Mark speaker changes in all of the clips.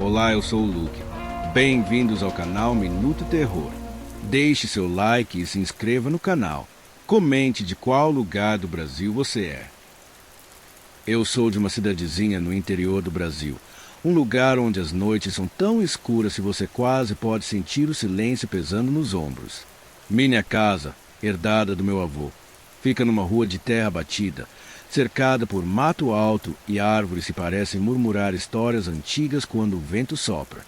Speaker 1: Olá, eu sou o Luke. Bem-vindos ao canal Minuto Terror. Deixe seu like e se inscreva no canal. Comente de qual lugar do Brasil você é. Eu sou de uma cidadezinha no interior do Brasil. Um lugar onde as noites são tão escuras que você quase pode sentir o silêncio pesando nos ombros. Minha casa, herdada do meu avô, fica numa rua de terra batida, cercada por mato alto e árvores que parecem murmurar histórias antigas quando o vento sopra.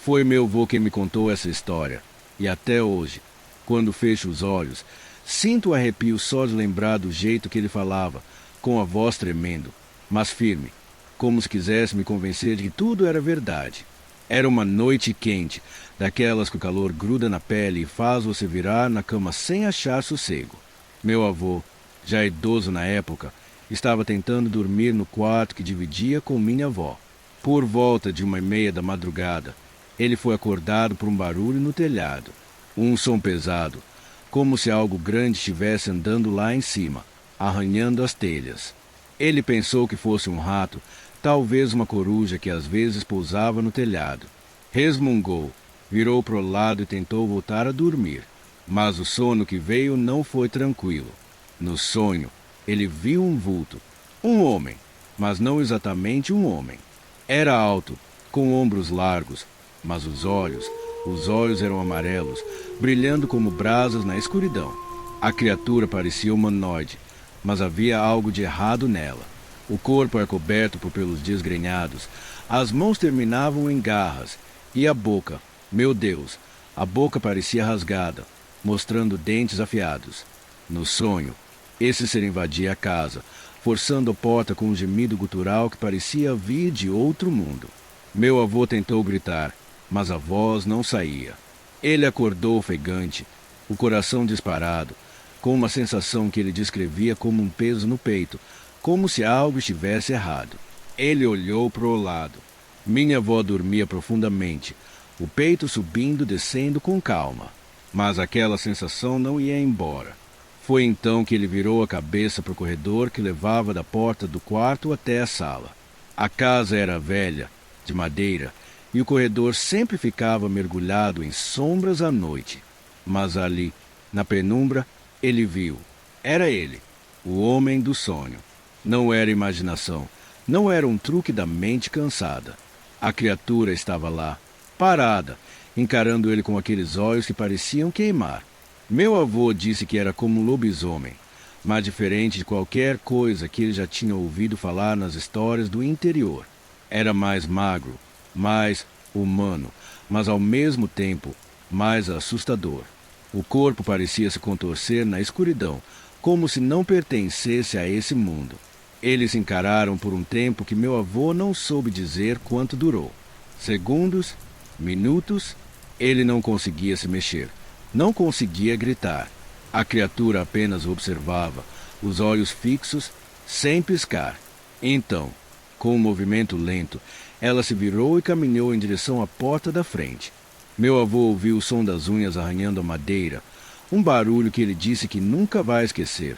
Speaker 1: Foi meu avô quem me contou essa história, e até hoje, quando fecho os olhos, sinto o arrepio só de lembrar do jeito que ele falava, com a voz tremendo, mas firme, como se quisesse me convencer de que tudo era verdade. Era uma noite quente, daquelas que o calor gruda na pele e faz você virar na cama sem achar sossego. Meu avô, já idoso na época, estava tentando dormir no quarto que dividia com minha avó. Por volta de 1h30 da madrugada, ele foi acordado por um barulho no telhado. Um som pesado, como se algo grande estivesse andando lá em cima, arranhando as telhas. Ele pensou que fosse um rato, talvez uma coruja que às vezes pousava no telhado. Resmungou, virou para o lado e tentou voltar a dormir. Mas o sono que veio não foi tranquilo. No sonho, ele viu um vulto, um homem, mas não exatamente um homem. Era alto, com ombros largos, mas os olhos eram amarelos, brilhando como brasas na escuridão. A criatura parecia humanoide, mas havia algo de errado nela. O corpo era coberto por pelos desgrenhados, as mãos terminavam em garras, e a boca, meu Deus, a boca parecia rasgada, mostrando dentes afiados. No sonho, esse ser invadia a casa, forçando a porta com um gemido gutural que parecia vir de outro mundo. Meu avô tentou gritar, mas a voz não saía. Ele acordou ofegante, o coração disparado, com uma sensação que ele descrevia como um peso no peito, como se algo estivesse errado. Ele olhou para o lado. Minha avó dormia profundamente, o peito subindo e descendo com calma. Mas aquela sensação não ia embora. Foi então que ele virou a cabeça para o corredor que levava da porta do quarto até a sala. A casa era velha, de madeira, e o corredor sempre ficava mergulhado em sombras à noite. Mas ali, na penumbra, ele viu. Era ele, o homem do sonho. Não era imaginação, não era um truque da mente cansada. A criatura estava lá, parada, encarando ele com aqueles olhos que pareciam queimar. Meu avô disse que era como um lobisomem, mas diferente de qualquer coisa que ele já tinha ouvido falar nas histórias do interior. Era mais magro, mais humano, mas ao mesmo tempo mais assustador. O corpo parecia se contorcer na escuridão, como se não pertencesse a esse mundo. Eles se encararam por um tempo que meu avô não soube dizer quanto durou. Segundos, minutos, ele não conseguia se mexer. Não conseguia gritar. A criatura apenas o observava, os olhos fixos, sem piscar. Então, com um movimento lento, ela se virou e caminhou em direção à porta da frente. Meu avô ouviu o som das unhas arranhando a madeira, um barulho que ele disse que nunca vai esquecer,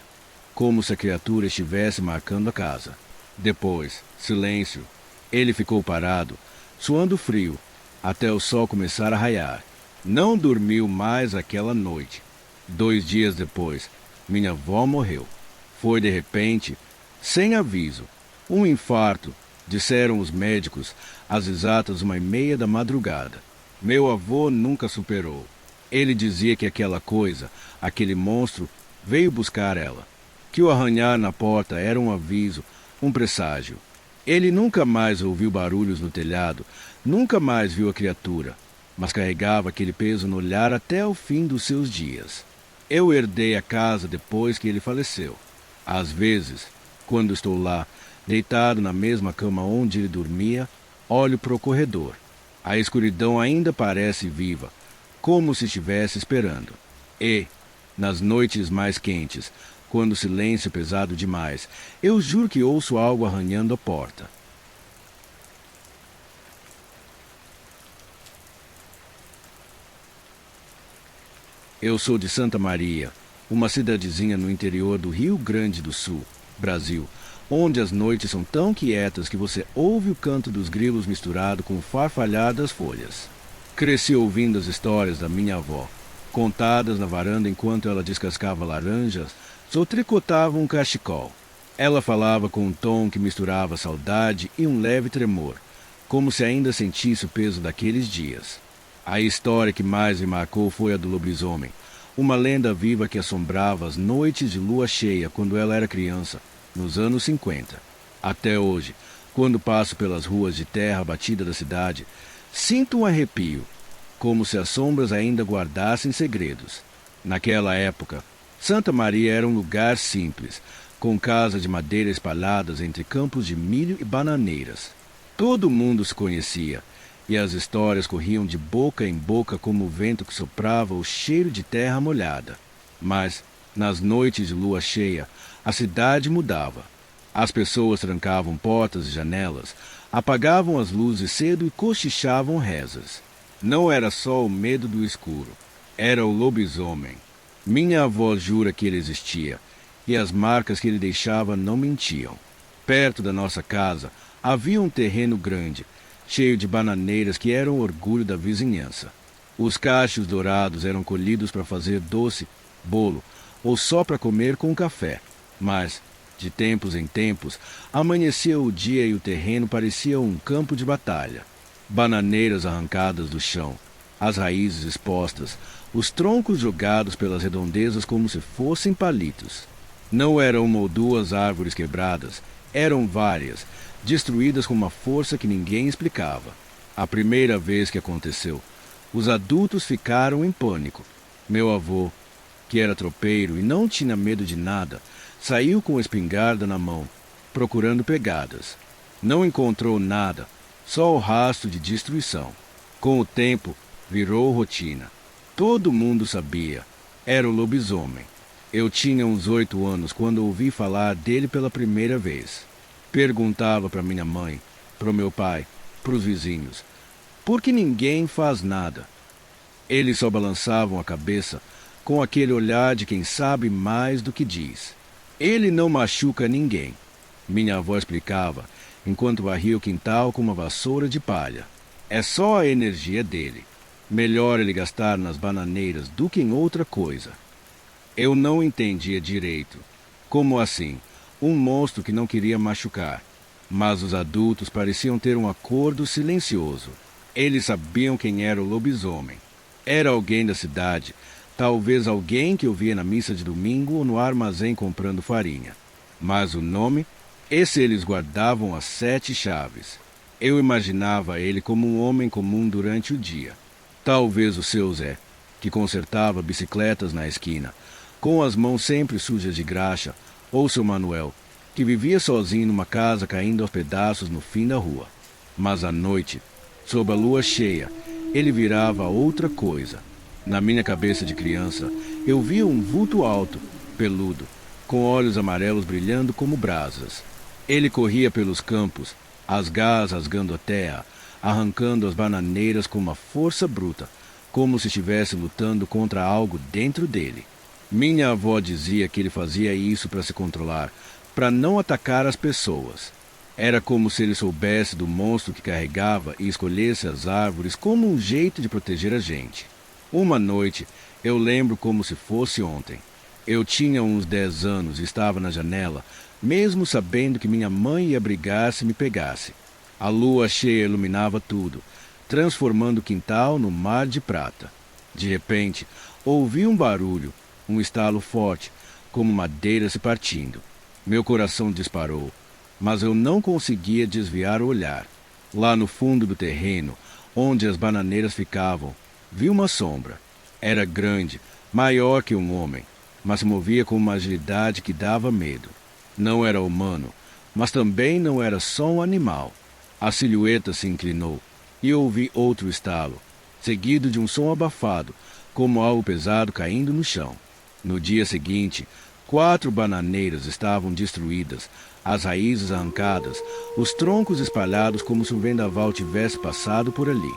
Speaker 1: como se a criatura estivesse marcando a casa. Depois, silêncio. Ele ficou parado, suando frio, até o sol começar a raiar. Não dormiu mais aquela noite. 2 dias depois, minha avó morreu. Foi de repente, sem aviso. Um infarto, disseram os médicos, às exatas 1h30 da madrugada. Meu avô nunca superou. Ele dizia que aquela coisa, aquele monstro, veio buscar ela. Que o arranhar na porta era um aviso, um presságio. Ele nunca mais ouviu barulhos no telhado, nunca mais viu a criatura, mas carregava aquele peso no olhar até o fim dos seus dias. Eu herdei a casa depois que ele faleceu. Às vezes, quando estou lá, deitado na mesma cama onde ele dormia, olho para o corredor. A escuridão ainda parece viva, como se estivesse esperando. E, nas noites mais quentes, quando o silêncio é pesado demais, eu juro que ouço algo arranhando a porta. Eu sou de Santa Maria, uma cidadezinha no interior do Rio Grande do Sul, Brasil, onde as noites são tão quietas que você ouve o canto dos grilos misturado com o farfalhar das folhas. Cresci ouvindo as histórias da minha avó, contadas na varanda enquanto ela descascava laranjas ou tricotava um cachecol. Ela falava com um tom que misturava saudade e um leve tremor, como se ainda sentisse o peso daqueles dias. A história que mais me marcou foi a do lobisomem, uma lenda viva que assombrava as noites de lua cheia quando ela era criança, nos anos 50. Até hoje, quando passo pelas ruas de terra batida da cidade, sinto um arrepio, como se as sombras ainda guardassem segredos. Naquela época, Santa Maria era um lugar simples, com casas de madeira espalhadas entre campos de milho e bananeiras. Todo mundo se conhecia, e as histórias corriam de boca em boca como o vento que soprava o cheiro de terra molhada. Mas, nas noites de lua cheia, a cidade mudava. As pessoas trancavam portas e janelas, apagavam as luzes cedo e cochichavam rezas. Não era só o medo do escuro, era o lobisomem. Minha avó jura que ele existia, e as marcas que ele deixava não mentiam. Perto da nossa casa havia um terreno grande, cheio de bananeiras que eram o orgulho da vizinhança. Os cachos dourados eram colhidos para fazer doce, bolo ou só para comer com café. Mas, de tempos em tempos, amanhecia o dia e o terreno parecia um campo de batalha. Bananeiras arrancadas do chão, as raízes expostas, os troncos jogados pelas redondezas como se fossem palitos. Não eram uma ou duas árvores quebradas, eram várias, destruídas com uma força que ninguém explicava. A primeira vez que aconteceu, os adultos ficaram em pânico. Meu avô, que era tropeiro e não tinha medo de nada, saiu com a espingarda na mão, procurando pegadas. Não encontrou nada, só o rastro de destruição. Com o tempo, virou rotina. Todo mundo sabia. Era o lobisomem. Eu tinha uns 8 anos quando ouvi falar dele pela primeira vez. Perguntava para minha mãe, para o meu pai, para os vizinhos, por que ninguém faz nada? Eles só balançavam a cabeça com aquele olhar de quem sabe mais do que diz. Ele não machuca ninguém, minha avó explicava, enquanto varria o quintal com uma vassoura de palha. É só a energia dele. Melhor ele gastar nas bananeiras do que em outra coisa. Eu não entendia direito. Como assim? Um monstro que não queria machucar. Mas os adultos pareciam ter um acordo silencioso. Eles sabiam quem era o lobisomem. Era alguém da cidade, talvez alguém que eu via na missa de domingo ou no armazém comprando farinha. Mas o nome, esse eles guardavam às 7 chaves. Eu imaginava ele como um homem comum durante o dia. Talvez o seu Zé, que consertava bicicletas na esquina, com as mãos sempre sujas de graxa, ou seu Manuel, que vivia sozinho numa casa caindo aos pedaços no fim da rua. Mas à noite, sob a lua cheia, ele virava outra coisa. Na minha cabeça de criança, eu via um vulto alto, peludo, com olhos amarelos brilhando como brasas. Ele corria pelos campos, as garras rasgando a terra, arrancando as bananeiras com uma força bruta, como se estivesse lutando contra algo dentro dele. Minha avó dizia que ele fazia isso para se controlar, para não atacar as pessoas. Era como se ele soubesse do monstro que carregava e escolhesse as árvores como um jeito de proteger a gente. Uma noite, eu lembro como se fosse ontem. Eu tinha uns 10 anos e estava na janela, mesmo sabendo que minha mãe ia brigar se me pegasse. A lua cheia iluminava tudo, transformando o quintal no mar de prata. De repente, ouvi um barulho, um estalo forte, como madeira se partindo. Meu coração disparou, mas eu não conseguia desviar o olhar. Lá no fundo do terreno, onde as bananeiras ficavam, vi uma sombra. Era grande, maior que um homem, mas se movia com uma agilidade que dava medo. Não era humano, mas também não era só um animal. A silhueta se inclinou e ouvi outro estalo, seguido de um som abafado, como algo pesado caindo no chão. No dia seguinte, 4 bananeiras estavam destruídas, as raízes arrancadas, os troncos espalhados como se um vendaval tivesse passado por ali.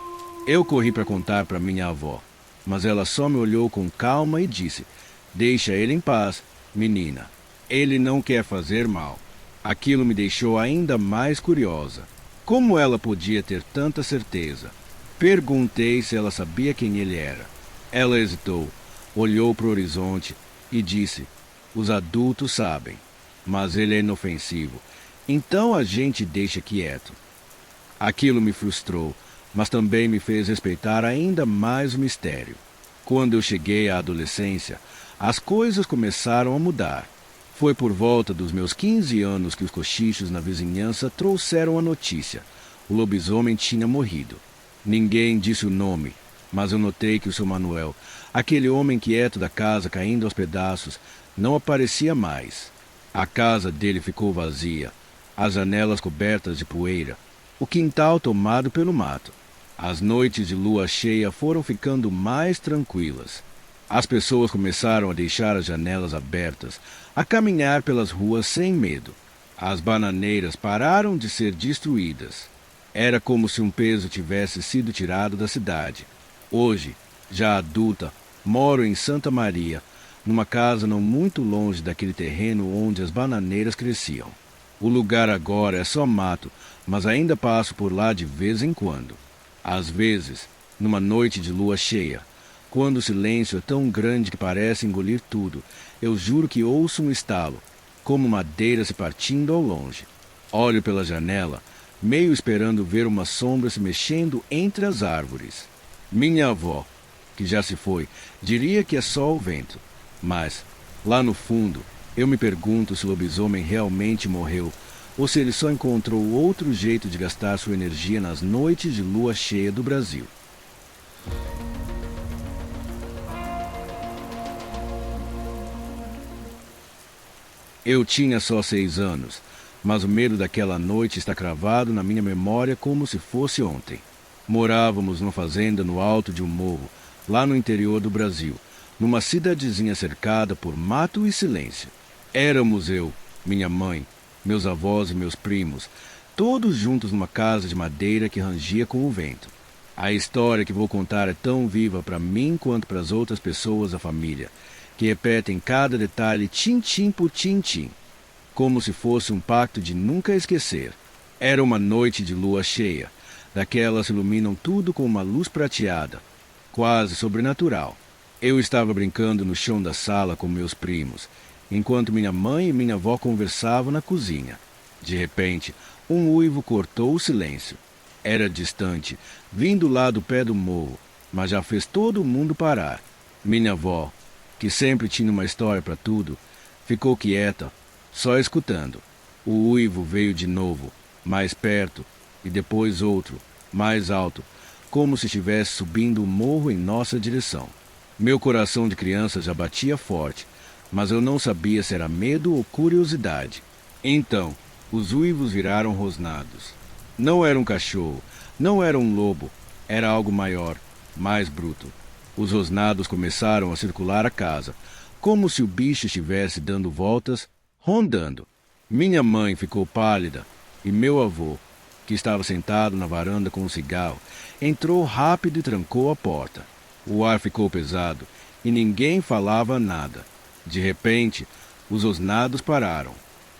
Speaker 1: Eu corri para contar para minha avó, mas ela só me olhou com calma e disse: "Deixa ele em paz, menina. Ele não quer fazer mal." Aquilo me deixou ainda mais curiosa. Como ela podia ter tanta certeza? Perguntei se ela sabia quem ele era. Ela hesitou, olhou para o horizonte e disse: os adultos sabem, mas ele é inofensivo, então a gente deixa quieto. Aquilo me frustrou, mas também me fez respeitar ainda mais o mistério. Quando eu cheguei à adolescência, as coisas começaram a mudar. Foi por volta dos meus 15 anos que os cochichos na vizinhança trouxeram a notícia. O lobisomem tinha morrido. Ninguém disse o nome, mas eu notei que o seu Manuel, aquele homem quieto da casa caindo aos pedaços, não aparecia mais. A casa dele ficou vazia, as janelas cobertas de poeira, o quintal tomado pelo mato. As noites de lua cheia foram ficando mais tranquilas. As pessoas começaram a deixar as janelas abertas, a caminhar pelas ruas sem medo. As bananeiras pararam de ser destruídas. Era como se um peso tivesse sido tirado da cidade. Hoje, já adulta, moro em Santa Maria, numa casa não muito longe daquele terreno onde as bananeiras cresciam. O lugar agora é só mato, mas ainda passo por lá de vez em quando. Às vezes, numa noite de lua cheia, quando o silêncio é tão grande que parece engolir tudo, eu juro que ouço um estalo, como madeira se partindo ao longe. Olho pela janela, meio esperando ver uma sombra se mexendo entre as árvores. Minha avó, que já se foi, diria que é só o vento. Mas, lá no fundo, eu me pergunto se o lobisomem realmente morreu ou se ele só encontrou outro jeito de gastar sua energia nas noites de lua cheia do Brasil. Eu tinha só 6 anos, mas o medo daquela noite está cravado na minha memória como se fosse ontem. Morávamos numa fazenda no alto de um morro, lá no interior do Brasil, numa cidadezinha cercada por mato e silêncio. Éramos eu, minha mãe, meus avós e meus primos, todos juntos numa casa de madeira que rangia com o vento. A história que vou contar é tão viva para mim quanto para as outras pessoas da família, que repetem cada detalhe tintim por tintim, como se fosse um pacto de nunca esquecer. Era uma noite de lua cheia, daquelas que iluminam tudo com uma luz prateada, quase sobrenatural. Eu estava brincando no chão da sala com meus primos, enquanto minha mãe e minha avó conversavam na cozinha. De repente, um uivo cortou o silêncio. Era distante, vindo lá do pé do morro, mas já fez todo mundo parar. Minha avó, que sempre tinha uma história para tudo, ficou quieta, só escutando. O uivo veio de novo, mais perto, e depois outro, mais alto, como se estivesse subindo o morro em nossa direção. Meu coração de criança já batia forte, mas eu não sabia se era medo ou curiosidade. Então, os uivos viraram rosnados. Não era um cachorro, não era um lobo, era algo maior, mais bruto. Os rosnados começaram a circular a casa, como se o bicho estivesse dando voltas, rondando. Minha mãe ficou pálida e meu avô, que estava sentado na varanda com um cigarro, entrou rápido e trancou a porta. O ar ficou pesado e ninguém falava nada. De repente, os rosnados pararam.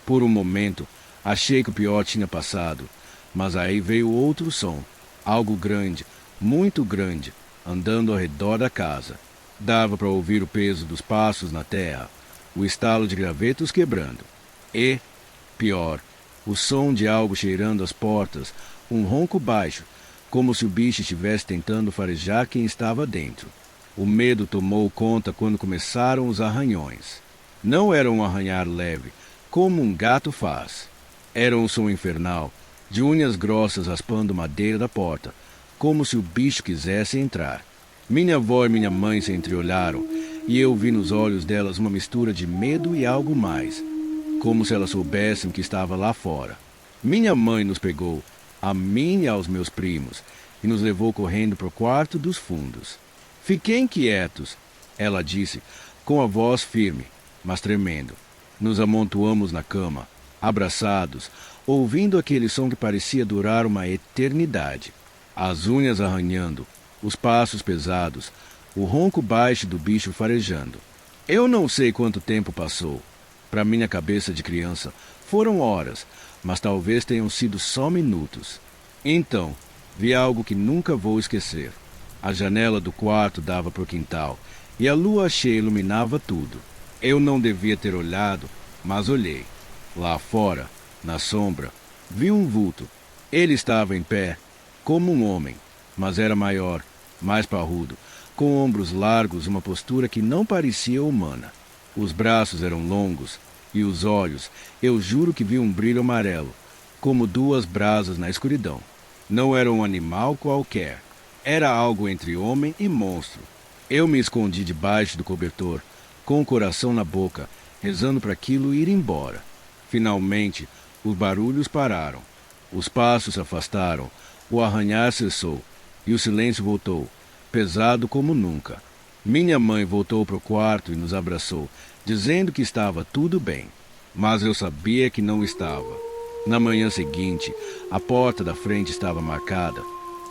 Speaker 1: Por um momento, achei que o pior tinha passado, mas aí veio outro som, algo grande, muito grande, andando ao redor da casa. Dava para ouvir o peso dos passos na terra, o estalo de gravetos quebrando. E, pior, o som de algo cheirando as portas, um ronco baixo, como se o bicho estivesse tentando farejar quem estava dentro. O medo tomou conta quando começaram os arranhões. Não era um arranhar leve, como um gato faz. Era um som infernal, de unhas grossas raspando madeira da porta, como se o bicho quisesse entrar. Minha avó e minha mãe se entreolharam, e eu vi nos olhos delas uma mistura de medo e algo mais, como se elas soubessem o que estava lá fora. Minha mãe nos pegou, a mim e aos meus primos, e nos levou correndo para o quarto dos fundos. Fiquem quietos, ela disse, com a voz firme, mas tremendo. Nos amontoamos na cama, abraçados, ouvindo aquele som que parecia durar uma eternidade. As unhas arranhando, os passos pesados, o ronco baixo do bicho farejando. Eu não sei quanto tempo passou. Para minha cabeça de criança, foram horas, mas talvez tenham sido só minutos. Então, vi algo que nunca vou esquecer. A janela do quarto dava para o quintal, e a lua cheia iluminava tudo. Eu não devia ter olhado, mas olhei. Lá fora, na sombra, vi um vulto. Ele estava em pé, como um homem, mas era maior, mais parrudo, com ombros largos e uma postura que não parecia humana. Os braços eram longos, e os olhos, eu juro que vi um brilho amarelo, como duas brasas na escuridão. Não era um animal qualquer. Era algo entre homem e monstro. Eu me escondi debaixo do cobertor, com o coração na boca, rezando para aquilo ir embora. Finalmente, os barulhos pararam. Os passos se afastaram, o arranhar cessou, e o silêncio voltou, pesado como nunca. Minha mãe voltou para o quarto e nos abraçou, dizendo que estava tudo bem. Mas eu sabia que não estava. Na manhã seguinte, a porta da frente estava marcada,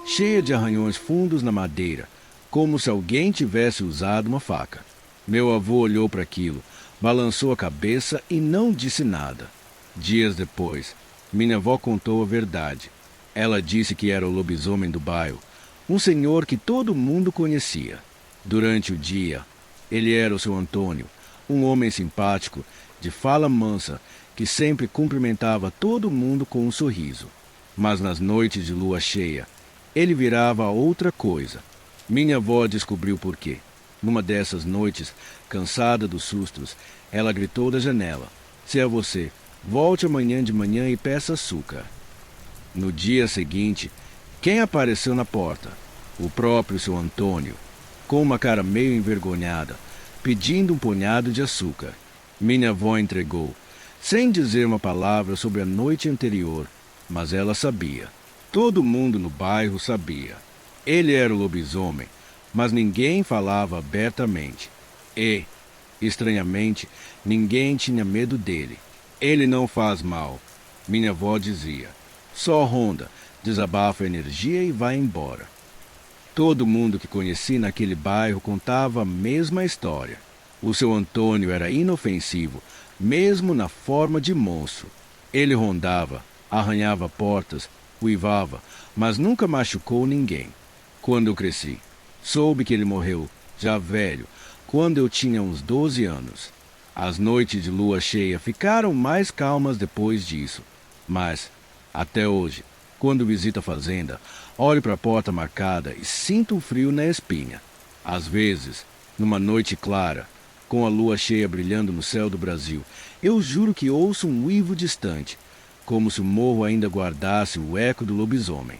Speaker 1: cheia de arranhões fundos na madeira, como se alguém tivesse usado uma faca. Meu avô olhou para aquilo, balançou a cabeça e não disse nada. Dias depois, minha avó contou a verdade. Ela disse que era o lobisomem do bairro, um senhor que todo mundo conhecia. Durante o dia, ele era o seu Antônio, um homem simpático, de fala mansa, que sempre cumprimentava todo mundo com um sorriso. Mas nas noites de lua cheia, ele virava outra coisa. Minha avó descobriu por quê. Numa dessas noites, cansada dos sustos, ela gritou da janela: "Se é você, volte amanhã de manhã e peça açúcar." No dia seguinte, quem apareceu na porta? O próprio seu Antônio, com uma cara meio envergonhada, pedindo um punhado de açúcar. Minha avó entregou, sem dizer uma palavra sobre a noite anterior, mas ela sabia. Todo mundo no bairro sabia. Ele era o lobisomem, mas ninguém falava abertamente. E, estranhamente, ninguém tinha medo dele. Ele não faz mal, minha avó dizia. Só ronda, desabafa a energia e vai embora. Todo mundo que conheci naquele bairro contava a mesma história. O seu Antônio era inofensivo, mesmo na forma de monstro. Ele rondava, arranhava portas, uivava, mas nunca machucou ninguém. Quando eu cresci, soube que ele morreu, já velho, quando eu tinha uns 12 anos. As noites de lua cheia ficaram mais calmas depois disso, mas, até hoje, quando visito a fazenda, olho para a porta marcada e sinto um frio na espinha. Às vezes, numa noite clara, com a lua cheia brilhando no céu do Brasil, eu juro que ouço um uivo distante, como se o morro ainda guardasse o eco do lobisomem.